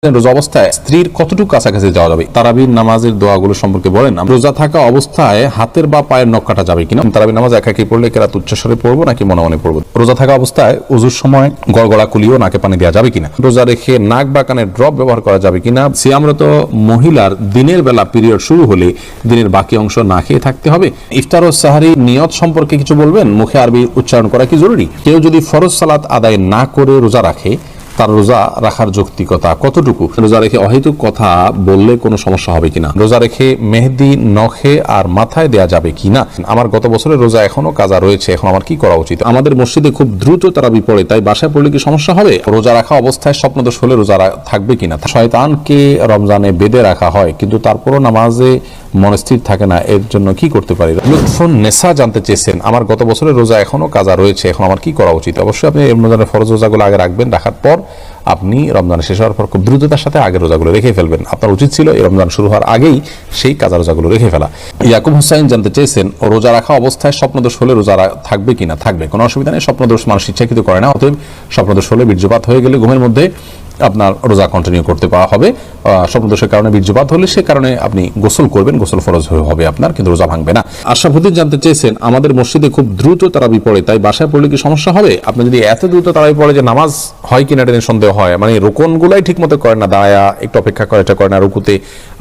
রোজা অবস্থায় স্ত্রীর কতটুকু কাছাকাছি যাওয়া যাবে? তারাবির নামাজের দোয়াগুলো সম্পর্কে বলেন। রোজা থাকা অবস্থায় হাতের বা পায়ের নখ কাটা যাবে কিনা? তারাবির নামাজ একাকি পড়লে কেরাত উচ্চস্বরে পড়বো নাকি মনে মনে পড়বো? রোজা থাকা অবস্থায় ওযুর সময় গড়গড়া কুলিও নাকে পানি দেওয়া যাবে কিনা? রোজা রেখে নাক বা কানে ড্রপ ব্যবহার করা যাবে কিনা? সিয়ামরত মহিলার দিনের বেলা পিরিয়ড শুরু হলে দিনের বাকি অংশ না খেয়ে থাকতে হবে? ইফতার ও সাহারি নিয়ত সম্পর্কে কিছু বলবেন। মুখে আরবি উচ্চারণ করা কি জরুরি? কেউ যদি ফরজ সালাত আদায় না করে রোজা রাখে, তার রোজা রাখার যৌক্তিকতা কতটুকু? রোজা রেখে অহেতুক কথা বললে কোনো সমস্যা হবে কিনা? রোজা রেখে মেহেদি নখে আর মাথায় দেয়া যাবে কিনা? আমার গত বছরের রোজা এখনো কাজা রয়েছে, এখন আমার কি করা উচিত? আমাদের মসজিদে খুব দ্রুত তারাবি পড়ে, তাই বাসায় পড়লে কি সমস্যা হবে? রোজা রাখা অবস্থায় স্বপ্নদোষ হলে রোজা থাকবে কিনা? শয়তানকে রমজানে বেঁধে রাখা হয়, কিন্তু তারপরও নামাজে মন স্থির থাকে না, এর জন্য কি করতে পারি? লুৎফুন নেসা জানতে চেয়েছেন, আমার গত বছরের রোজা এখনো কাজা রয়েছে, এখন আমার কি করা উচিত? অবশ্যই আপনি রমজানের ফরজ রোজাগুলো আগে রাখবেন, রাখার পর আপনি রমজান শেষ হওয়ার পর খুব দ্রুততার সাথে আগের রোজাগুলো রেখে ফেলবেন। আপনার উচিত ছিল এই রমজান শুরু হওয়ার আগেই সেই কাজা রোজাগুলো রেখে ফেলা। ইয়াকুব হুসাইন জানতে চেয়েছেন, রোজা রাখা অবস্থায় স্বপ্নদোষ হলে রোজা থাকবে কিনা? থাকবে, কোনো অসুবিধা নেই। স্বপ্নদোষ মানুষ ইচ্ছাকৃত করে না, অতএব স্বপ্নদোষ হলে বীর্যপাত হয়ে গেলে ঘুমের মধ্যে আপনার রোজা কন্টিনিউ করতে পাওয়া হবে। স্বপ্নদোষের কারণে বীর্যপাত হলে সে কারণে আপনি গোসল করবেন, গোসল ফরজ হবে আপনার, কিন্তু রোজা ভাঙবে না। আশরাফুদ্দিন জানতে চেয়েছেন, আমাদের মসজিদে খুব দ্রুত তারাবি পড়ে, তাই বাসায় পড়লে কি সমস্যা হবে? আপনি যদি এত দ্রুত তারাবি পড়ে যে নামাজ হয় কিনা এটা সন্দেহ হয়, মানে রোকনগুলাই ঠিক মতো করে না, দাঁড়ায়া একটু অপেক্ষা করে, এটা করে না, রুকুতে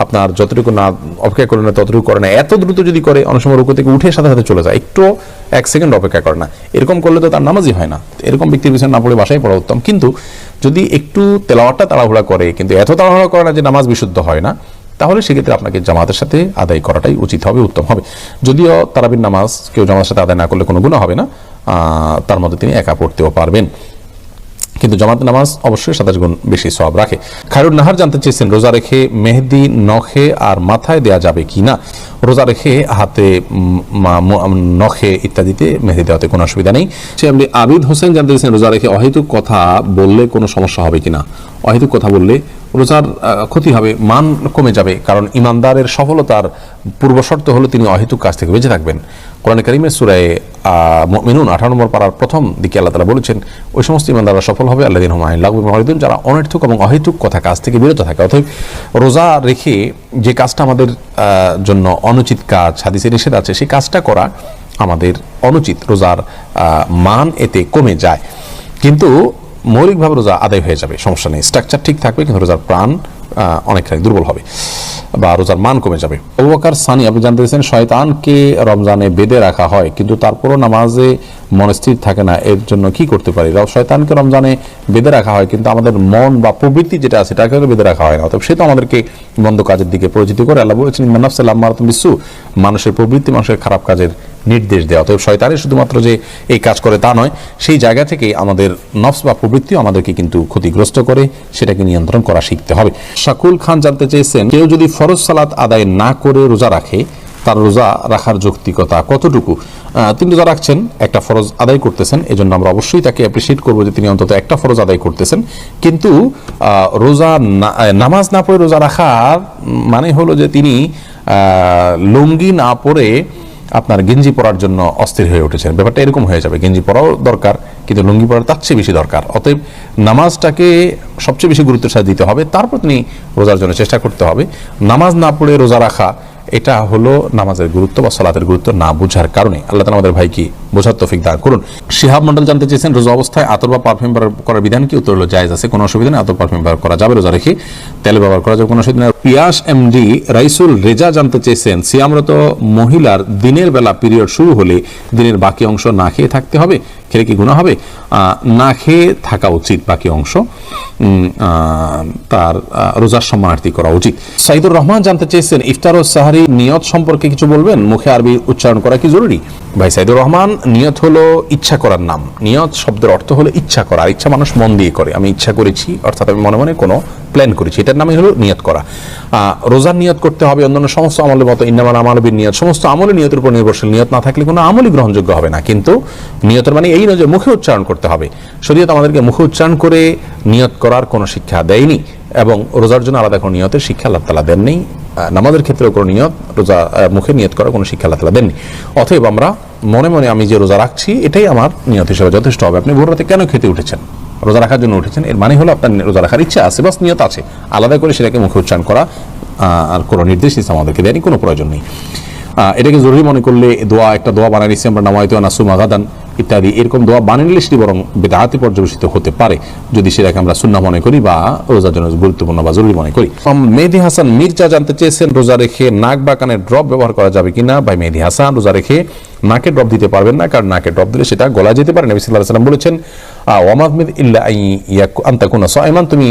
আপনার যতটুকু না অপেক্ষা করে না ততটুকু করে না, এত দ্রুত যদি করে অনেক সময় রুকু থেকে উঠে সাথে সাথে চলে যায়, একটু এক সেকেন্ড অপেক্ষা করে না, এরকম করলে তো তার নামাজই হয় না। এরকম ব্যক্তির পিছনে না পড়ে বাসায় পড়া উত্তম। কিন্তু যদি একটু তেলাওয়াতটা তাড়াহুড়া করে, কিন্তু এত তাড়াহুড়া করে না যে নামাজ বিশুদ্ধ হয় না, তাহলে সেক্ষেত্রে আপনাকে জামাতের সাথে আদায় করাটাই উচিত হবে, উত্তম হবে। যদিও তারাবির নামাজ কেউ জামাতের সাথে আদায় না করলে কোনো গুনাহ হবে না, তার মধ্যে তিনি একা পড়তেও পারবেন, কিন্তু জামাত নামাজ অবশ্যই 27 গুণ বেশি সওয়াব রাখে। খায়রুন নাহার জানতে চেয়েছেন, রোজা রেখে মেহেদি নখে আর মাথায় দেয়া যাবে কিনা? রোজা রেখে হাতে, নখে ইত্যাদিতে মেহেদি দেওয়াতে কোনো অসুবিধা নেই। সে আপনি আবিদ হোসেন জানতে চেয়েছেন, রোজা রেখে অহেতুক কথা বললে কোনো সমস্যা হবে কিনা? অহেতুক কথা বললে রোজার ক্ষতি হবে, মান কমে যাবে, কারণ ইমানদারের সফলতার পূর্বশর্ত হলো তিনি অহেতুক কাজ থেকে বেঁচে থাকবেন। কোরআন কারীমের সূরা মুমিনুন 18 নম্বর পারার প্রথম দিকে আল্লাহ তাআলা বলেছেন, ওই সমস্ত ইমানদাররা সফল হবে আল্লাযীনা হুম আনিল লাগবি মুরিদুন, যারা অনর্থক এবং অহেতুক কথা কাজ থেকে বিরত থাকে। অতএব রোজা রেখে যে কাজটা আমাদের জন্য অনুচিত কাজ, হাদিসে নিষেধ আছে, সেই কাজটা করা আমাদের অনুচিত। রোজার মান এতে কমে যায়, কিন্তু মৌলিকভাবে রোজা আদায় হয়ে যাবে, সমস্যা নেই, স্ট্রাকচার ঠিক থাকবে, কিন্তু রোজার প্রাণ অনেকটাই দুর্বল হবে বা রোজার মান কমে যাবে। আবু বকর সানি আপনি জানতে চেয়েছেন, শয়তানকে রমজানে বেঁধে রাখা হয়, কিন্তু তারপরও নামাজে মন স্থির থাকে না, এর জন্য কি করতে পারি? শয়তানকে রমজানে বেঁধে রাখা হয়, কিন্তু আমাদের মন বা প্রবৃত্তি যেটা আছে সেটাকে বেঁধে রাখা হয় না, অতএব সে তো আমাদেরকে মন্দ কাজের দিকে পরিচিত করে। আল্লাহ বলেছেন, ইন্নান নাফসা লাম্মারাতুন বিসসু, মানুষের প্রবৃত্তি মানুষের খারাপ কাজের নির্দেশ দেওয়া। অতএব শয়তানের শুধুমাত্র যে এই কাজ করে তা নয়, সেই জায়গা থেকে আমাদের নফস বা প্রবৃত্তি আমাদেরকে কিন্তু ক্ষতিগ্রস্ত করে, সেটাকে নিয়ন্ত্রণ করা শিখতে হবে। শাকুল খান জানতে চেয়েছেন, কেউ যদি ফরজ সালাত আদায় না করে রোজা রাখে, তার রোজা রাখার যৌক্তিকতা কতটুকু? তিনি রোজা রাখছেন, একটা ফরজ আদায় করতেছেন, এজন্য আমরা অবশ্যই তাকে অ্যাপ্রিসিয়েট করবো যে তিনি অন্তত একটা ফরজ আদায় করতেছেন, কিন্তু রোজা নামাজ না পড়ে রোজা রাখার মানে হলো যে তিনি লুঙ্গি না পরে আপনার গেঞ্জি পরার জন্য অস্থির হয়ে উঠেছেন। ব্যাপারটা এরকম হয়ে যাবে, গেঞ্জি পরাও দরকার, কিন্তু লুঙ্গি পরার তার চেয়ে বেশি দরকার। অতএব নামাজটাকে সবচেয়ে বেশি গুরুত্বের সাথে দিতে হবে, তারপর তিনি রোজার জন্য চেষ্টা করতে হবে। নামাজ না পড়ে রোজা রাখা, এটা হলো নামাজের গুরুত্ব বা সালাতের গুরুত্ব না বুঝার কারণে। আল্লাহ তাআলা আমাদের ভাইকে বোঝার তৌফিক দান করুন। শিহাব মন্ডল জানতে চেয়েছেন, রোজা অবস্থায় আতর বা পারফিউম ব্যবহার করার বিধান কি? উত্তর হলো জায়েজ আছে, কোনো অসুবিধা নেই, আতর পারফিউম ব্যবহার করা যাবে, রোজা রেখে তেল ব্যবহার করা যাবে, কোনো অসুবিধা নেই। পিয়াস এমডি রাইসুল রেজা জানতে চেয়েছেন, সিয়ামরত মহিলার দিনের বেলা পিরিয়ড শুরু হলে দিনের বাকি অংশ না খেয়ে থাকতে হবে, খেলে কি গুনাহ হবে? না খেয়ে থাকা উচিত, বাকি অংশ তার রোজার সম্মানার্থী করা উচিত। সাইদুর রহমান জানতে চেয়েছেন, ইফতার ও সাহারি নিয়ত সম্পর্কে কিছু বলবেন। মুখে আরবি উচ্চারণ করা কি জরুরি? ভাই সাইদুর রহমান, নিয়ত হলো ইচ্ছা করার নাম। নিয়ত শব্দের অর্থ হলো ইচ্ছা করা, আর ইচ্ছা মানুষ মন দিয়ে করে। আমি ইচ্ছা করেছি, অর্থাৎ আমি মনে মনে কোনো প্ল্যান করেছি, এটার নামই হলো নিয়ত করা। রোজার নিয়ত করতে হবে অন্যান্য সমস্ত আমলের মতো, ইন্নামাল আমালু বিন্নিয়াত, সমস্ত আমলের নিয়তের উপর নির্ভরশীল। নিয়ত না থাকলে কোনো আমলই গ্রহণযোগ্য হবে না। কিন্তু নিয়তের মানে এই নয় যে মুখে উচ্চারণ করতে হবে। শরীয়ত আমাদেরকে মুখে উচ্চারণ করে নিয়ত করার কোনো শিক্ষা দেয়নি, এবং রোজার জন্য আলাদা কোনো নিয়তের শিক্ষা আল্লাহ তাআলা দেননি। নামাজের ক্ষেত্রেও কোনো নিয়ত, রোজা মুখে নিয়ত করার কোনো শিক্ষা আল্লাহ তাআলা দেননি। অতএব আমরা মনে মনে আমি যে রোজা রাখছি, এটাই আমার নিয়ত হিসেবে যথেষ্ট হবে। আপনি ভোর রাতে কেন খেতে উঠেছেন? রোজা রাখার জন্য উঠেছেন, এর মানে হলো আপনার রোজা রাখার ইচ্ছা আছে, বাস নিয়ত আছে। আলাদা করে সেটাকে মুখে উচ্চারণ করা আর কোনো নির্দেশ ইসলাম আমাদেরকে দেয়নি, কোনো প্রয়োজন নেই। এটাকে জরুরি মনে করলে একটা দোয়া বানিয়ে নিচ্ছি আমরা, নামায়তু নাসুমা গাদান ইত্যাদি, এরকম দোয়া বানিয়ে নিলে সেটি বরং বিদআতে পর্যবেসিত হতে পারে যদি সেটাকে আমরা সুন্নাহ মনে করি বা রোজার জন্য গুরুত্বপূর্ণ বা জরুরি মনে করি। মেহেদী হাসান মির্জা জানতে চেয়েছেন রোজা রেখে নাক বা কানের ড্রপ ব্যবহার করা যাবে কিনা। ভাই মেহেদী হাসান, রোজা রেখে নাকে ড্রপ দিতে পারবেন না, কারণ নাকে ড্রপ দিলে সেটা গলা যেতে পারে। নবী সাল্লাল্লাহু আলাইহি ওয়াসাল্লাম বলেছেন ওয়ামাদমিদ ইল্লা আন তাকুনা সাইমান, তুমি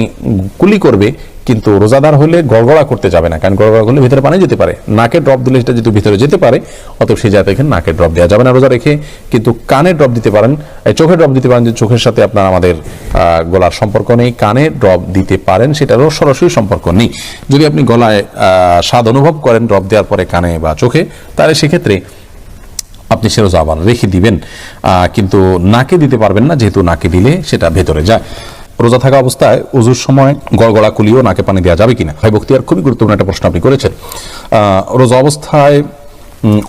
কুলি করবে কিন্তু রোজাদার হলে গড়গড়া করতে যাবে না, কারণ গড়গড়া করলে ভিতরে পানি যেতে পারে। নাকে ড্রপ দিলে সেটা যেহেতু ভিতরে যেতে পারে, অতএব সেই জায়গায় এখানে নাকে ড্রপ দেওয়া যাবে না রোজা রেখে। কিন্তু কানে ড্রপ দিতে পারেন, চোখে ড্রপ দিতে পারেন, যে চোখের সাথে আপনার আমাদের গলার সম্পর্ক নেই, কানে ড্রপ দিতে পারেন, সেটারও সরাসরি সম্পর্ক নেই। যদি আপনি গলায় স্বাদ অনুভব করেন ড্রপ দেওয়ার পরে কানে বা চোখে, তাহলে সেক্ষেত্রে আপনি সে রোজা আবার রেখে দিবেন, কিন্তু নাকে দিতে পারবেন না, যেহেতু নাকে দিলে সেটা ভেতরে যায়। রোজা থাকা অবস্থায় ওযুর সময় গড়গড়া কুলিও নাকে পানি দেওয়া যাবে কিনা। ভাই বখতিয়ার, খুবই গুরুত্বপূর্ণ একটা প্রশ্ন আপনি করেছেন। রোজা অবস্থায়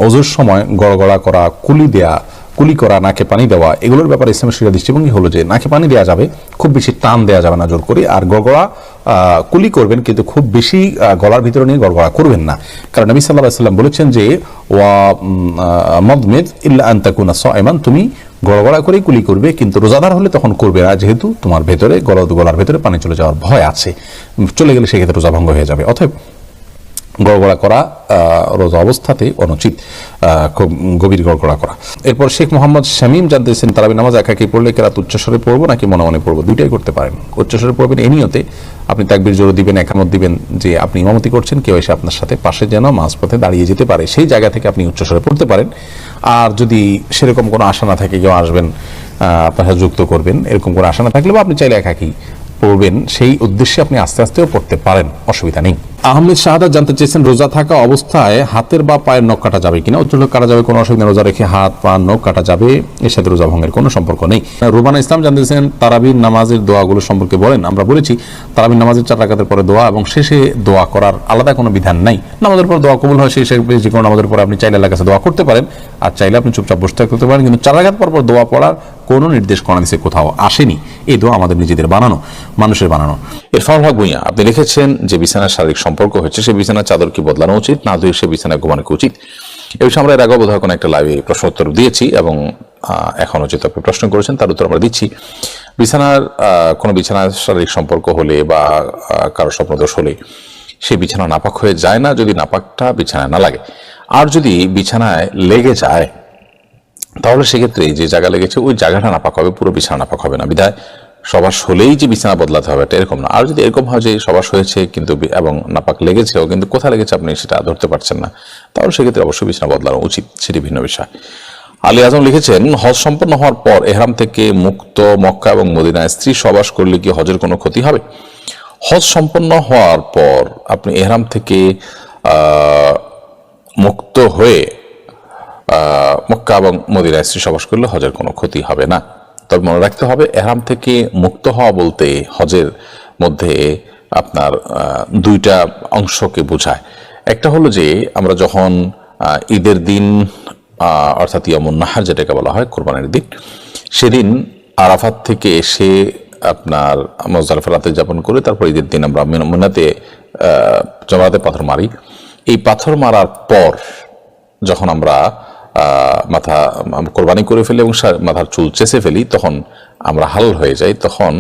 ওযুর সময় গড়গড়া করা, কুলি করা, নাকে পানি দেওয়া, এগুলোর ব্যাপারে ইসলামের শরীয়তের দৃষ্টিভঙ্গি হলো যে নাকে পানি দেওয়া যাবে, খুব বেশি টান দেওয়া যাবে না জোর করে, আর গড়গড়া কুলি করবেন কিন্তু খুব বেশি গলার ভিতরে নিয়ে গড়গড়া করবেন না, কারণ নবী সাল্লাল্লাহু আলাইহি ওয়াসাল্লাম বলেছেন যে ওয়া মাদমিদ ইল্লা আন তাকুনা সাইমান, তুমি গড়গড়া করেই কুলি করবে, কিন্তু রোজাদার হলে তখন করবে না, যেহেতু তোমার ভেতরে গলার ভেতরে পানি চলে যাওয়ার ভয় আছে, চলে গেলে সেক্ষেত্রে রোজা ভঙ্গ হয়ে যাবে। অতএব গড়গড়া করা রোজা অবস্থাতে অনুচিত, খুব গভীর গড়গড়া করা। এরপর শেখ মোহাম্মদ শামীম জানতেছেন তারাবি নামাজ একাকি পড়লে কেরাত উচ্চস্বরে পড়বো নাকি মনে মনে পড়বো। দুইটাই করতে পারেন। উচ্চস্বরে পড়বেন এই নিয়তে, আপনি তাকবীর জোরে দিবেন, একামত দিবেন যে আপনি ইমামতি করছেন, কেউ এসে আপনার সাথে পাশে যেন মাঝপথে দাঁড়িয়ে যেতে পারে, সেই জায়গা থেকে আপনি উচ্চস্বরে পড়তে পারেন। আর যদি সেরকম কোনো আশা না থাকে, কেউ আসবেন আপনার সাথে যুক্ত করবেন, এরকম কোনো আশা না থাকলে বা আপনি চাইলে একাকি পড়বেন, সেই উদ্দেশ্যে আপনি আস্তে আস্তেও পড়তে পারেন, অসুবিধা নেই। আহমেদ শাহাদাত জানতে চেয়েছেন রোজা থাকা অবস্থায় হাতের বা পায়ের নখ কাটা যাবে কিনা। উচ্চ কাটা যাবে, কোনো অসুবিধা। রোজা রেখে হাত পা নখ কাটা যাবে, এর সাথে রোজা ভঙ্গের কোনো সম্পর্ক নেই। রুবানা ইসলাম জানতে চেয়েছেন তারাবির নামাজের দোয়াগুলো সম্পর্কে বলেন। আমরা বলেছি তারাবির নামাজের 4 রাকাতের পরে দোয়া এবং শেষে দোয়া করার আলাদা কোনো বিধান নাই। নামাজের পর দোয়া কবুল হয়, সেই যে কোনো নামাজের পরে আপনি চাইলে আল্লাহর কাছে দোয়া করতে পারেন, আর চাইলে আপনি চুপচাপ বসে থাকতে পারেন, কিন্তু 4 রাকাত পর দোয়া পড়ার কোনো নির্দেশ কোরআন হাদিসে কোথাও আসেনি। এই দোয়া আমাদের নিজেদের বানানো, মানুষের বানানো। ইরফানুল হক ভূঁইয়া, আপনি লিখেছেন যে বিছানার শারীরিক সম্পর্ক হচ্ছে, সে বিছানার চাদর কি বদলানো উচিত, না ধুয়ে সে বিছানায় ঘুমানো উচিত। এই বিষয়ে আমরা এর আগে বোধহয় কোনো একটা লাইভে প্রশ্ন উত্তর দিয়েছি, এবং এখনও যেহেতু আপনি প্রশ্ন করেছেন তার উত্তর আমরা দিচ্ছি। কোনো বিছানার শারীরিক সম্পর্ক হলে বা কারো স্বপ্নদোষ হলে সে বিছানা নাপাক হয়ে যায় না, যদি নাপাকটা বিছানায় না লাগে। আর যদি বিছানায় লেগে যায় তাহলে সেক্ষেত্রে যে জায়গা লেগেছে ওই জায়গাটা নাপাক হবে, পুরো বিছানা নাপাক হবে না। বিধায় সবাস হলেই যে বিছানা বদলাতে হবে এটা এরকম না। আর যদি এরকম হয় যে সবাস হয়েছে কিন্তু এবং নাপাক লেগেছেও, কিন্তু কোথায় লেগেছে আপনি সেটা ধরতে পারছেন না, তাহলে সেক্ষেত্রে অবশ্যই বিছানা বদলানো উচিত, সেটি ভিন্ন বিষয়। আলী আজম লিখেছেন হজ সম্পন্ন হওয়ার পর এহরাম থেকে মুক্ত মক্কা এবং মদিনায় স্ত্রী সবাস করলে কি হজের কোনো ক্ষতি হবে। হজ সম্পন্ন হওয়ার পর আপনি এহরাম থেকে মুক্ত হয়ে মক্কা এবং মদিনায় স্ত্রী সবাস করলে হজের কোনো ক্ষতি হবে না। তবে মনে রাখতে হবে, এহরাম থেকে মুক্ত হওয়া বলতে হজের মধ্যে আপনার দুইটা অংশকে বোঝায়। একটা হলো যে আমরা যখন ঈদের দিন অর্থাৎ ইয়ামুন নাহার যেটাকে বলা হয় কোরবানির দিন, সেদিন আরাফাত থেকে এসে আপনার মুজদালিফা রাতে যাপন করে তারপর ঈদের দিন আমরা মিনাতে জমারাতে পাথর মারি। এই পাথর মারার পর যখন আমরা মাথা কোরবানি করে ফেলি এবং মাথার চুল চেঁচে ফেলি, তখন আমরা হালাল হয়ে যাই। তখন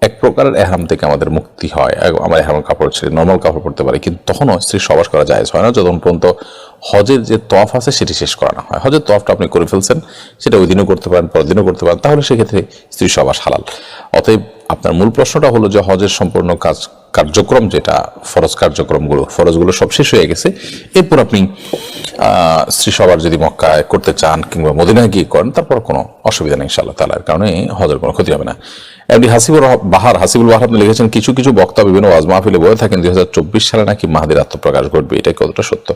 এক প্রকারের এহরাম থেকে আমাদের মুক্তি হয়, আমরা এহরামের কাপড় ছেড়ে নর্মাল কাপড় পরতে পারি, কিন্তু তখনও স্ত্রীর সবাস করা জায়েজ হয় না যতক্ষণ পর্যন্ত হজের যে তওয়াফ আছে সেটি শেষ করা না হয়। হজের তওয়াফটা আপনি করে ফেলছেন, সেটা ওই দিনও করতে পারেন, পরের দিনও করতে পারেন, তাহলে সেক্ষেত্রে স্ত্রীর সবাস হালাল। অতএব আপনার মূল প্রশ্নটা হলো যে হজের সম্পূর্ণ কার্যক্রম যেটা ফরজ ফরজগুলো সব শেষ হয়ে গেছে, এরপর আপনি স্ত্রী সবার যদি মক্কায় করতে চান কিংবা মদিনায় গিয়ে করেন, তারপর কোনো অসুবিধা নেই ইনশাআল্লাহ তাআলার কারণে, হজের কোনো ক্ষতি হবে না। এমনি হাসিবুল বাহার আপনি লিখেছেন কিছু কিছু বক্তা বিভিন্ন ওয়াজ মাহফিলে বলে থাকেন 2024 সালে নাকি মাহদির আত্মপ্রকাশ ঘটবে, এটা কতটা সত্য।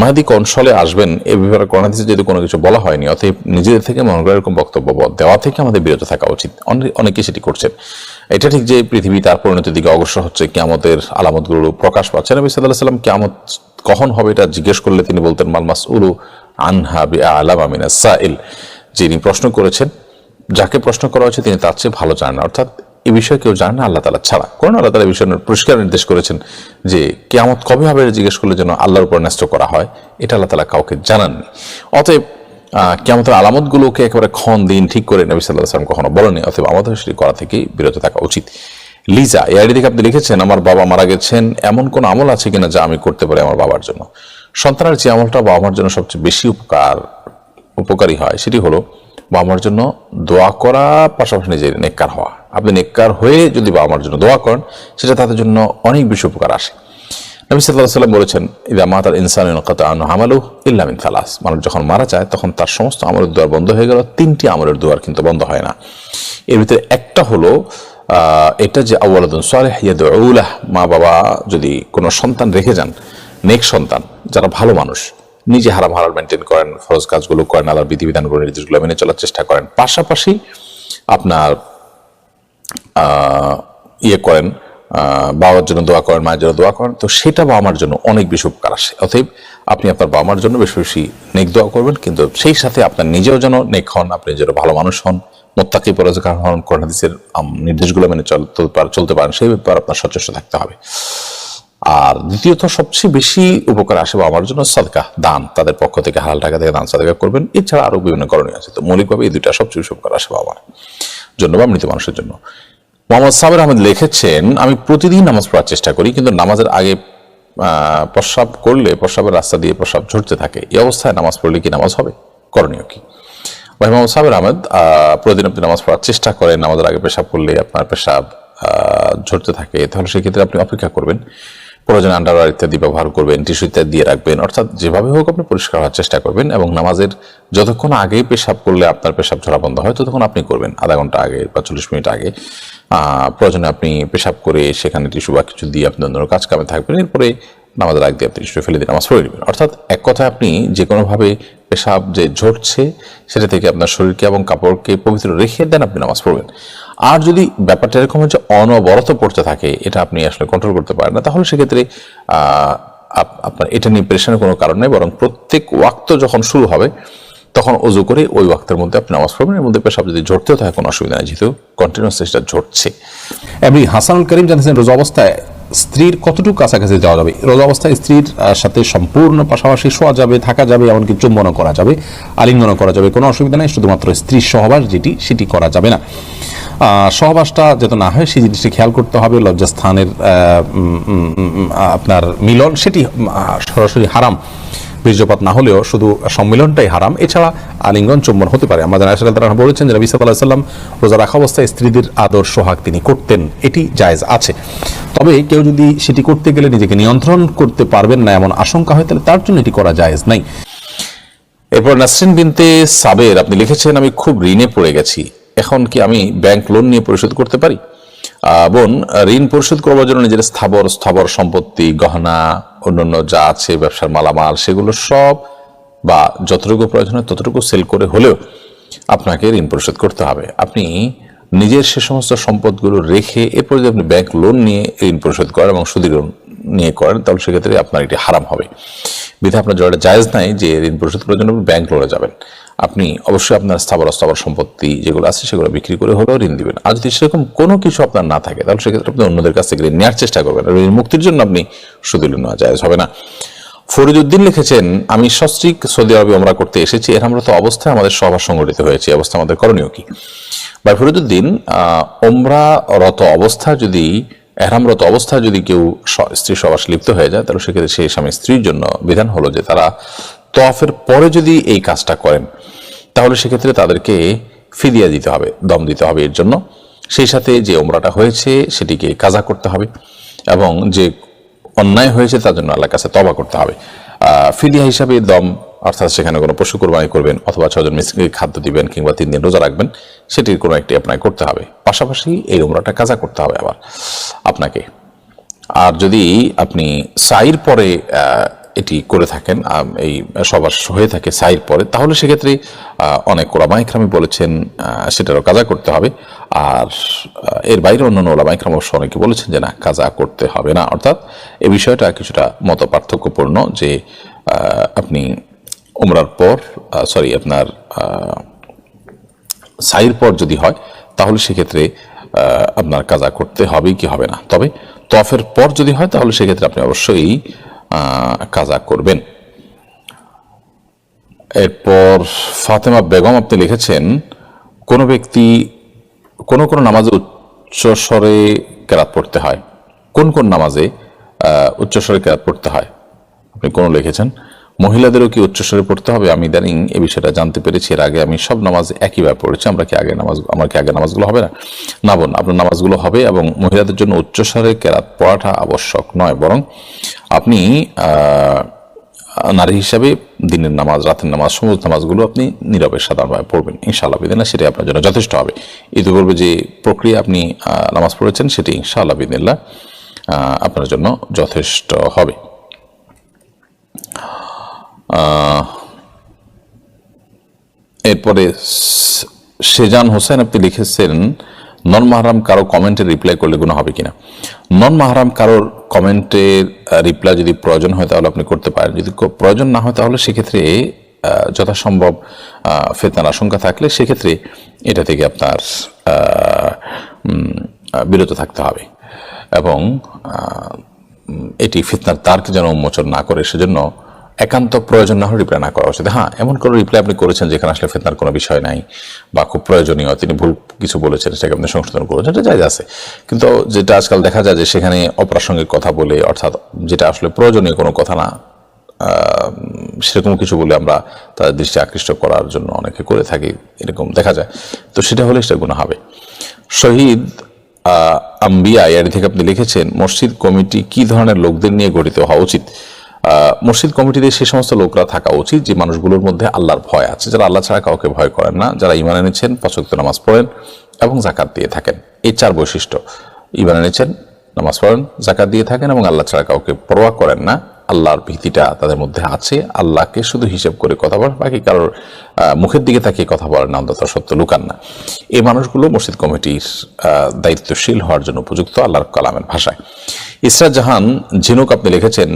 মাহদি কোন সালে আসবেন এ ব্যাপারে কোরআন হাদিসে যদি কোনো কিছু বলা হয়নি, অতএব নিজেদের থেকে মনে করে এরকম বক্তব্য দেওয়া থেকে আমাদের বিরত থাকা উচিত। অনেকে সেটি করছেন। এটা ঠিক যে পৃথিবী তার পরিণতির দিকে অগ্রসর হচ্ছে, কিয়ামতের আলামতগুলো প্রকাশ পাচ্ছে। নবী সাল্লাল্লাহু আলাইহি ওয়াসাল্লাম কিয়ামত কখন হবে এটা জিজ্ঞেস করলে তিনি বলতেন মাল মাসউলু আনহা বিআলামা মিনাস সাইল, যিনি প্রশ্ন করেছেন যাকে প্রশ্ন করা হচ্ছে তিনি তার চেয়ে ভালো জানেন, অর্থাৎ এই বিষয়ে কেউ জানে না আল্লাহ তাআলা ছাড়া। কোরআন আল্লাহ তাআলা এই বিষয়ে পরিষ্কার নির্দেশ করেছেন যে কিয়ামত কবে হবে জিজ্ঞেস করলে যেন আল্লাহর উপর ন্যস্ত করা হয়, এটা আল্লাহ তাআলা কাউকে জানাননি। অতএব কিয়ামতের আলামতগুলোকে একেবারে ক্ষণ দিন ঠিক করে নবী সাল্লাল্লাহু আলাইহি ওয়াসাল্লাম কখনো বলেনি, অতএব আমাদের সেটি করা থেকে বিরত থাকা উচিত। লিজা এই আইডি থেকে আপনি লিখেছেন, আমার বাবা মারা গেছেন, এমন কোন আমল আছে কিনা যা আমি করতে পারি আমার বাবার জন্য? সন্তানের যে আমলটা বাবা মার জন্য সবচেয়ে বেশি উপকারী হয় সেটি হলো বাবা মার জন্য দোয়া করা, পাশাপাশি নিজের নেককার হওয়া। আপনি নেককার হয়ে যদি বাবা মার জন্য দোয়া করেন সেটা তাদের জন্য অনেক বেশি উপকার আসে। নবী সাল্লাল্লাহু আলাইহি ওয়াসাল্লাম বলেছেন, ইযা মাতাল ইনসানু ইনকাতা আনহু আমালুহু ইল্লা মিন সালাস। মানুষ যখন মারা যায় তখন তার সমস্ত আমলের দুয়ার বন্ধ হয়ে গেল, তিনটি আমলের দুয়ার কিন্তু বন্ধ হয় না। এর ভিতরে একটা হলো এটা যে আওয়ালাদুন সালিহ ইয়াদউ লাহ, মা বাবা যদি কোনো সন্তান রেখে যান, নেক সন্তান যারা ভালো মানুষ, নিজে হারাম হালাল মেনটেন করেন, ফরজ কাজগুলো করেন, আল্লাহর বিধিবিধানগুলো নির্দেশগুলো মেনে চলার চেষ্টা করেন, পাশাপাশি আপনার করেন, বাবার জন্য দোয়া করেন, মায়ের জন্য দোয়া করেন, তো সেটা বাবা মার জন্য অনেক বেশি উপকার আসে। অতএব আপনি আপনার বাবা মার জন্য বেশি বেশি নেক দোয়া করবেন, কিন্তু সেই সাথে আপনার নিজেও যেন নেক হন, আপনি যেন ভালো মানুষ হন, মুত্তাকি পরহেজগার হন, কোরআন হাদিসের নির্দেশগুলো মেনে চলতে পারেন, সেই ব্যাপারে আপনার সচেষ্ট থাকতে হবে। আর দ্বিতীয়ত সবচেয়ে বেশি উপকার আসে আমার জন্য সাদকা, দান, তাদের পক্ষ থেকে হালাল টাকা থেকে দান সাদকা করবেন। এছাড়া আরো বিভিন্ন করণীয় আছে, তো মৌলিকভাবে এই দুইটা সবচেয়ে বেশি উপকার আসে বাবার জন্য বা মৃত মানুষের জন্য। মোহাম্মদ সাবের আহমেদ লিখেছেন, আমি প্রতিদিন নামাজ পড়ার চেষ্টা করি, কিন্তু নামাজের আগে প্রস্রাব করলে প্রস্রাবের রাস্তা দিয়ে প্রস্রাব ঝরতে থাকে। এই অবস্থায় নামাজ পড়লে কি নামাজ হবে? করণীয় কি? ভাই মোহাম্মদ সাবের আহমেদ, প্রতিদিন আপনি নামাজ পড়ার চেষ্টা করেন, নামাজের আগে পেশাব করলে আপনার পেশাব ঝরতে থাকে, তাহলে সেক্ষেত্রে আপনি অপেক্ষা করবেন, প্রয়োজনে আন্ডারওয়্যার ইত্যাদি ব্যবহার করবেন, টিস্যু ইত্যাদি দিয়ে রাখবেন, অর্থাৎ যেভাবে হোক আপনি পরিষ্কার হওয়ার চেষ্টা করবেন। এবং নামাজের যতক্ষণ আগে পেশাব করলে আপনার পেশাব ঝরা বন্ধ হয় ততক্ষণ আপনি করবেন, আধা ঘন্টা আগে বা 40 মিনিট আগে। প্রয়োজনে আপনি পেশাব করে সেখানে টিস্যু বা কিছু দিয়ে আপনি অন্য কাজ কামে থাকবেন, এরপরে নামাজের আগে দিয়ে আপনি টিস্যু ফেলে দিয়ে নামাজ পড়ে নেবেন। অর্থাৎ এক কথায় আপনি যে কোনোভাবে পেশাব যে ঝরছে সেটা থেকে আপনার শরীরকে এবং কাপড়কে পবিত্র রেখে দেন আপনি নামাজ পড়বেন। আর যদি ব্যাপারটা এরকম হচ্ছে অনবরত পড়তে থাকে, এটা আপনি আসলে কন্ট্রোল করতে পারেন না, তাহলে সেক্ষেত্রে আপনার এটা নিয়ে প্রেশারের কোনো কারণ নেই, বরং প্রত্যেক ওয়াক্ত যখন শুরু হবে তখন ওযু করে ওই ওয়াক্তের মধ্যে আপনি নামাজ পড়বেন। এর মধ্যে পেশাব যদি ঝরতেও থাকে কোনো অসুবিধা নেই, যেহেতু কন্টিনিউয়াসলি সেটা ঝরছে। এমনি হাসানুল করিম জানিয়েছেন, রোজা অবস্থায় স্ত্রীর কতটুকু কাছাকাছি যাওয়া যাবে? রোজা অবস্থায় স্ত্রীর সাথে সম্পূর্ণ পাশাপাশি শোয়া যাবে, থাকা যাবে, এমনকি চুম্বনও করা যাবে, আলিঙ্গনও করা যাবে, কোনো অসুবিধা নেই। শুধুমাত্র স্ত্রীর সহবাস সেটি করা যাবে না। সহবাসটা যাতে না হয় সেই জিনিসটি খেয়াল করতে হবে। লজ্জাস্থানের আপনার মিলন সেটি সরাসরি হারাম, বীর্যপাত না হলেও শুধু সম্মিলনটাই হারাম। এছাড়া আলিঙ্গন চুম্বন হতে পারে। আমাদের আয়েশা রাদিয়াল্লাহু আনহা বলেছেন যে নবী সাল্লাল্লাহু আলাইহি ওয়াসাল্লাম রোজা রাখা অবস্থায় স্ত্রীদের আদর সোহাগ তিনি করতেন, এটি জায়েজ আছে। তবে কেউ যদি সেটি করতে গেলে নিজেকে নিয়ন্ত্রণ করতে পারবেন না এমন আশঙ্কা হয়, তাহলে তার জন্য এটি করা জায়েজ নাই। এরপর নাসরিন বিনতে সাবের আপনি লিখেছেন, আমি খুব ঋণে পড়ে গেছি, এখন কি আমি ব্যাংক লোন নিয়ে পরিশোধ করতে পারি? বোন, ঋণ পরিশোধ করবার জন্য নিজের স্থাবর সম্পত্তি, গহনা, অন্যান্য যা আছে ব্যবসার মালামাল, সেগুলো সব বা যতটুকু প্রয়োজন হয় ততটুকু সেল করে হলেও আপনাকে ঋণ পরিশোধ করতে হবে। আপনি নিজের সে সমস্ত সম্পদগুলো রেখে এরপর যদি আপনি ব্যাংক লোন নিয়ে ঋণ পরিশোধ করেন এবং সুদী লোন নিয়ে করেন, তাহলে সেক্ষেত্রে আপনার এটি হারাম হবে। বিধায় আপনার জড়ে জায়েজ নাই যে ঋণ পরিশোধ করার জন্য ব্যাংক লোনে যাবেন। আপনি অবশ্যই আপনার স্থাবর সম্পত্তি যেগুলো আছে সেগুলো বিক্রি করে হলেও ঋণ দিবেন। আর যদি সেরকম কোনো কিছু আপনার না থাকে, তাহলে সেক্ষেত্রে আপনি অন্যদের কাছ থেকে ঋণ নেওয়ার চেষ্টা করবেন। ঋণ মুক্তির জন্য আপনি সুদী লোন নেওয়া জায়েজ হবে না। ফরিদউদ্দিন লিখেছেন, আমি সস্ত্রীক সৌদি আরবে ওমরা করতে এসেছি, এরহামরত অবস্থায় আমাদের সভা সংগঠিত হয়েছে, অবস্থা আমাদের করণীয় কি? ভাই ফরিদউদ্দিন, ওমরারত অবস্থায় যদি এহরামরত অবস্থায় যদি কেউ স্ত্রী সহবাস লিপ্ত হয়ে যায়, তাহলে সেক্ষেত্রে সেই স্বামী স্ত্রীর জন্য বিধান হলো যে তারা তওয়াফের পরে যদি এই কাজটা করেন তাহলে সেক্ষেত্রে তাদেরকে ফিদিয়া দিতে হবে, দম দিতে হবে এর জন্য। সেই সাথে যে ওমরাটা হয়েছে সেটিকে কাজা করতে হবে এবং যে অন্যায় হয়েছে তার জন্য আল্লাহর কাছে তওবা করতে হবে। ফিদিয়া হিসাবে দম, অর্থাৎ সেখানে কোনো পশু কোরবানি করবেন অথবা 6 জন মিসকিনকে খাদ্য দিবেন কিংবা 3 দিন রোজা রাখবেন, সেটির কোনো একটি আপনাকে করতে হবে। পাশাপাশি এই ওমরাটা কাজা করতে হবে আবার আপনাকে। আর যদি আপনি সাইর পরে এটি করে থাকেন, এই সবার হয়ে থাকে সাইর পরে, তাহলে সেক্ষেত্রে অনেক ওলামা ইকরাম বলেছেন সেটারও কাজা করতে হবে। আর এর বাইরে অন্যান্য ওলামা ইকরাম অবশ্য অনেকে বলেছেন যে না, কাজা করতে হবে না। অর্থাৎ এই বিষয়টা কিছুটা মত পার্থক্যপূর্ণ যে আপনি উমরার পর আপনার সাইর পর যদি হয় তাহলে সেক্ষেত্রে আপনার কাজা করতে হবে কি হবে না। তবে তফের পর যদি হয় তাহলে সেক্ষেত্রে আপনি অবশ্যই কাজা করবেন। এরপর ফাতেমা বেগম আপনি লিখেছেন, কোন ব্যক্তি কোন কোন নামাজে উচ্চস্বরে কেরাত পড়তে হয়, কোন কোন নামাজে উচ্চস্বরে কেরাত পড়তে হয় আপনি কোন লিখেছেন। মহিলাদেরও কি উচ্চস্বরে পড়তে হবে? আমি ইদানিং এই বিষয়টা জানতে পেরেছি। এর আগে আমি সব নামাজ একইভাবে পড়েছি। আমার কি আগে নামাজগুলো হবে না? না বোন, আপনার নামাজগুলো হবে, এবং মহিলাদের জন্য উচ্চস্বরে কেরাত পড়াটা আবশ্যক নয়, বরং আপনি নারী হিসাবে দিনের নামাজ, রাতের নামাজ, সমস্ত নামাজগুলো আপনি নীরবে সাধারণভাবে পড়বেন ইনশাআল্লাহ বিদিল্লাহ, সেটাই আপনার জন্য যথেষ্ট হবে। ইতিপূর্বে যে প্রক্রিয়া আপনি নামাজ পড়েছেন সেটি ইনশাআল্লাহ বিদিল্লাহ আপনার জন্য যথেষ্ট হবে। এরপরে সেজান হোসেন আপনি লিখেছেন, নন মাহরাম কারো কমেন্টে রিপ্লাই করলে গুনাহ হবে কিনা। নন মাহরাম কারোর কমেন্টের রিপ্লাই যদি প্রয়োজন হয় তাহলে আপনি করতে পারেন, যদি প্রয়োজন না হয় তাহলে সেক্ষেত্রে যথাসম্ভব ফিতনার আশঙ্কা থাকলে সেক্ষেত্রে এটা থেকে আপনার বিরত থাকতে হবে, এবং এটি ফিতনার দ্বারকে যেন উন্মোচন না করে সেজন্য একান্ত প্রয়োজন না হলে রিপ্লাই না করা উচিত। হ্যাঁ, এমন কোনো রিপ্লাই আপনি করেছেন যেখানে আসলে ফিতনার কোনো বিষয় নাই বা খুব প্রয়োজনীয়, তিনি ভুল কিছু বলেছেন সেটাকে আপনি সংশোধন করেছেন, এটা জায়েজ আছে। কিন্তু যেটা আজকাল দেখা যায় যে সেখানে অপ্রাসঙ্গিক কথা বলে, অর্থাৎ যেটা আসলে প্রয়োজনীয় কোনো কথা না সেরকম কিছু বলে আমরা তাদের দৃষ্টি আকৃষ্ট করার জন্য অনেকে করে থাকি, এরকম দেখা যায়, তো সেটা হলে সেটা গুনাহ হবে। শহীদ আম্বিয়া এর থেকে আপনি লিখেছেন, মসজিদ কমিটি কি ধরনের লোকদের নিয়ে গঠিত হওয়া উচিত। মসজিদ কমিটিতে সেই সমস্ত লোকরা থাকা উচিত যে মানুষগুলোর মধ্যে আল্লাহর ভয় আছে, যারা আল্লাহ ছাড়া কাউকে ভয় করেন না, যারা ঈমান এনেছেন, ৫ ওয়াক্ত নামাজ পড়েন এবং যাকাত দিয়ে থাকেন। এই 4 বৈশিষ্ট্য, ঈমান এনেছেন, নামাজ পড়েন, যাকাত দিয়ে থাকেন এবং আল্লাহ ছাড়া কাউকে পরোয়া করেন না, আল্লাহর ভীতিটা তাদের মধ্যে আছে, আল্লাহকে শুধু হিসেব করে কথা বলেন, বাকি কারোর মুখের দিকে তাকিয়ে কথা বলেন না, অন্তত সত্য লুকান না। এই মানুষগুলো মসজিদ কমিটির দায়িত্বশীল হওয়ার জন্য উপযুক্ত আল্লাহর কালামের ভাষায়। ইসরাত জাহান ঝিনুক আপনি লিখেছেন,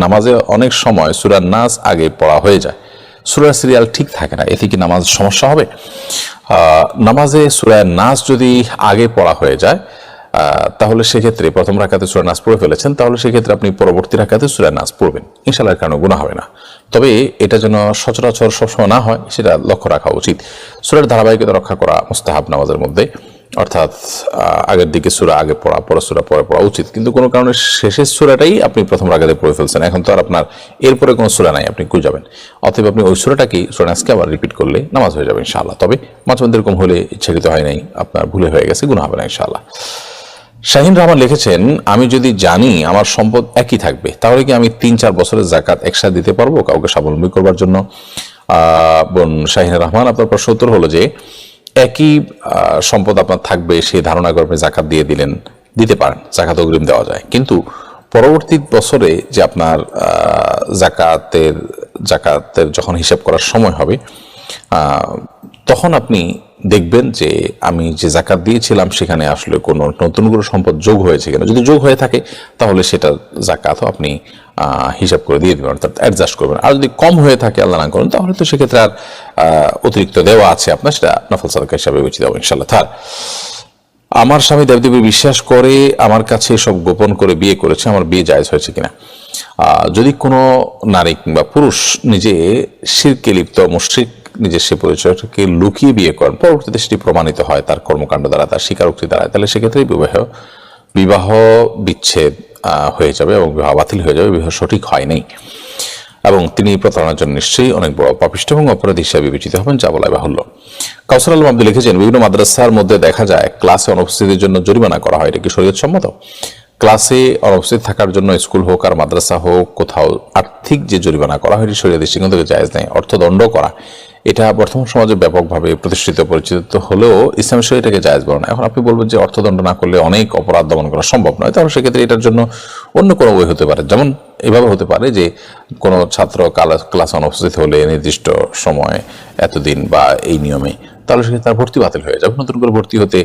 নামাজে অনেক সময় সূরা নাস আগে পড়া হয়ে যায়, সূরা সিরিয়াল ঠিক থাকে না, এতে কি নামাজ সমস্যা হবে? নামাজে সূরা নাস যদি আগে পড়া হয়ে যায় তাহলে সেক্ষেত্রে প্রথম রাকাতে সূরা নাস পড়ে ফেলেছেন, তাহলে সেক্ষেত্রে আপনি পরবর্তী রাকাতে সূরা নাস পড়বেন, ইনশাআল্লাহ কারণে গুনাহ হবে না। তবে এটা যেন সচরাচর সবসময় না হয় সেটা লক্ষ্য রাখা উচিত। সূরার ধারাবাহিকতা রক্ষা করা মুস্তাহাব নামাজের মধ্যে, অর্থাৎ আগের দিকে সূরা আগে পড়া, পরের সূরা পরে পড়া উচিত, কিন্তু কোনো কারণে শেষের সূরাটাই আপনি প্রথম রাকাতে পড়ে ফেলছেন, এখন তো আর আপনার এরপরে কোনো সূরা নাই, আপনি কই যাবেন? অতএব আপনি ওই সূরাটাকেই সূরা নাসকে আবার রিপিট করলে নামাজ হয়ে যাবে ইনশাআল্লাহ। তবে মাঝে মধ্যে এরকম হলে ইচ্ছাকৃত হয় নাই, আপনার ভুলে হয়ে গেছে, গুনাহ হবে না ইনশাআল্লাহ। শাহিন রহমান লিখেছেন, আমি যদি জানি আমার সম্পদ একই থাকবে তাহলে কি আমি 3-4 বছরের যাকাত একসাথে দিতে পারবো কাউকে স্বাবলম্বী করবার জন্য? বোন শাহিন রহমান, আপনার প্রশ্ন উত্তর হলো যে একই সম্পদ আপনার থাকবে সেই ধারণা করে আপনি যাকাত দিয়ে দিতে পারেন, যাকাত অগ্রিম দেওয়া যায়, কিন্তু পরবর্তী বছরে যে আপনার যাকাতের যখন হিসাব করার সময় হবে তখন আপনি দেখবেন যে আমি যে যাকাত দিয়েছিলাম সেখানে আসলে কোনো নতুন কোনো সম্পদ যোগ হয়েছে কিনা। যদি যোগ হয়ে থাকে তাহলে সেটা যাকাতও আপনি হিসাব করে দিয়ে দেবেন, অর্থাৎ অ্যাডজাস্ট করবেন। আর যদি কম হয়ে থাকে, আল্লাহ না করেন, তাহলে তো সেক্ষেত্রে আর অতিরিক্ত দেওয়া আছে আপনার, সেটা নফল সাদাকা হিসাবে বিবেচিত হবে ইনশাআল্লাহ। আমার স্বামী দেবদেবী বিশ্বাস করে আমার কাছে সব গোপন করে বিয়ে করেছে, আমার বিয়ে জায়েজ হয়েছে কিনা? যদি কোনো নারী কিংবা পুরুষ নিজে শিরকে লিপ্ত মুশরিক নিজের সে পরিচয়টাকে লুকিয়ে বিয়ে করেন, পরবর্তীতে সেটি প্রমাণিত হয় তার কর্মকাণ্ড দ্বারা, তার স্বীকারোক্তি দ্বারা, তাহলে সেক্ষেত্রে বিবাহ বিচ্ছেদ হয়ে যাবে এবং বিবাহ বাতিল হয়ে যাবে, বিবাহ সঠিক হয় নাই এবং তিনি প্রতারণার জন্য নিশ্চয়ই অনেক বড় পাপিষ্ঠ এবং অপরাধী হিসাবে বিবেচিত হবেন, যা বলা বাহুল্য। কাউসার আলম আব্দুল লিখেছেন, বিভিন্ন মাদ্রাসার মধ্যে দেখা যায় ক্লাসে অনুপস্থিতির জন্য জরিমানা করা হয়, এটা কি শরীয়ত সম্মত? ক্লাসে অনুপস্থিত থাকার জন্য স্কুল হোক আর মাদ্রাসা হোক কোথাও আর্থিক যে জরিমানা করা হয় এটি শরীয়তের দৃষ্টিকোণ থেকে জায়েজ নেই। অর্থদণ্ড করা এটা বর্তমান সমাজে ব্যাপকভাবে প্রতিষ্ঠিত পরিচিত হলেও ইসলাম শরীয়ত এটাকে জায়েজ বলে না। এখন আপনি বলবেন যে অর্থদণ্ড না করলে অনেক অপরাধ দমন করা সম্ভব নয়, তাহলে সেক্ষেত্রে এটার জন্য অন্য কোনো ওয়ে হতে পারে। যেমন এভাবে হতে পারে যে কোনো ছাত্র ক্লাস অনুপস্থিত হলে নির্দিষ্ট সময় এতদিন বা এই নিয়মে, তাহলে সেক্ষেত্রে তার ভর্তি বাতিল হয়ে যাবে। নতুন করে ভর্তি হতে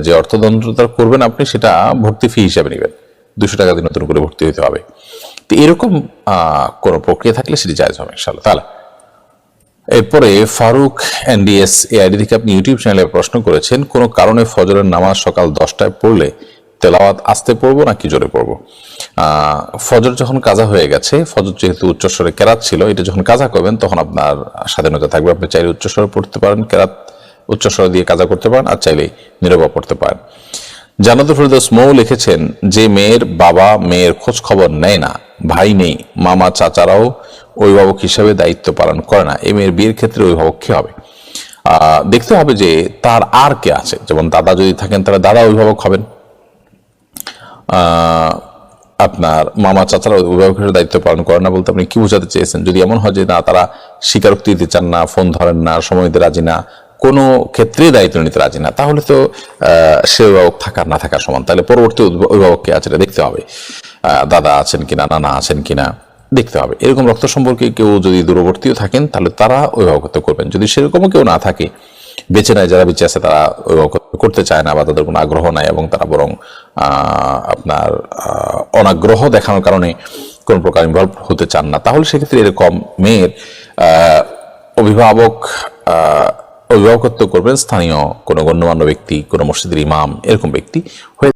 যে অর্থদণ্ড করবেন আপনি সেটা ভর্তি ফি হিসাবে নেবেন, 200 টাকা দিয়ে নতুন করে ভর্তি হতে হবে। তো এরকম কোনো প্রক্রিয়া থাকলে সেটি জায়েজ হবে ইনশাআল্লাহ তাআলা। এরপরে ফারুক এনডিএস এআইডি থেকে আপনি ইউটিউব চ্যানেলে প্রশ্ন করেছেন, কোনো কারণে ফজরের নামাজ সকাল 10টায় পড়লে তেলাওয়াত আস্তে পড়বো নাকি জোরে পড়বো? ফজর যখন কাজা হয়ে গেছে, ফজর যেহেতু উচ্চস্বরে কেরাত ছিল, এটা যখন কাজা করবেন তখন আপনার স্বাধীনতা থাকবে। আপনি চাইলে উচ্চস্বরে পড়তে পারেন, কেরাত উচ্চস্বরে দিয়ে কাজা করতে পারেন, আর চাইলে নীরবে পড়তে পারেন। জান্নাতুল ফেরদৌস মৌ লিখেছেন, যে মেয়ের বাবা মেয়ের খোঁজ খবর নেয় না, ভাই নেই, মামা চাচারাও অভিভাবক হিসেবে দায়িত্ব পালন করে না, এই মেয়ের বিয়ের ক্ষেত্রে অভিভাবক কে হবে? দেখতে হবে যে তার আর কে আছে। যেমন দাদা যদি থাকেন তাহলে দাদা অভিভাবক হবেন, আপনার মামা চাচারা অভিভাবকের দায়িত্ব পালন করে না বলতে আপনি কি বোঝাতে চেয়েছেন? যদি এমন হয় যে না, তারা স্বীকারোক্তি দিতে চান না, ফোন ধরেন না, সময় দিতে রাজি না, কোনো ক্ষেত্রে দায়িত্ব নিতে রাজি না, তাহলে তো সে অভিভাবক থাকার না থাকার সমান। তাহলে পরবর্তী অভিভাবককে আছে দেখতে হবে, দাদা আছেন কিনা, নানা আছেন কিনা দেখতে হবে। এরকম রক্ত সম্পর্কে কেউ যদি দূরবর্তীও থাকেন তাহলে তারা অভিভাবকত্ব করবেন। যদি সেরকমও কেউ না থাকে, বেঁচে নেয়, যারা বেঁচে আছে তারা অভিভাবকত্ব করতে চায় না বা তাদের কোনো আগ্রহ নাই এবং তারা বরং আপনার অনাগ্রহ দেখানোর কারণে কোন প্রকার ইনভলভ হতে চান না, তাহলে সেক্ষেত্রে এরকম মেয়ের অভিভাবকত্ব করবেন স্থানীয় কোনো গণ্যমান্য ব্যক্তি, কোনো মসজিদের ইমাম, এরকম ব্যক্তি হয়ে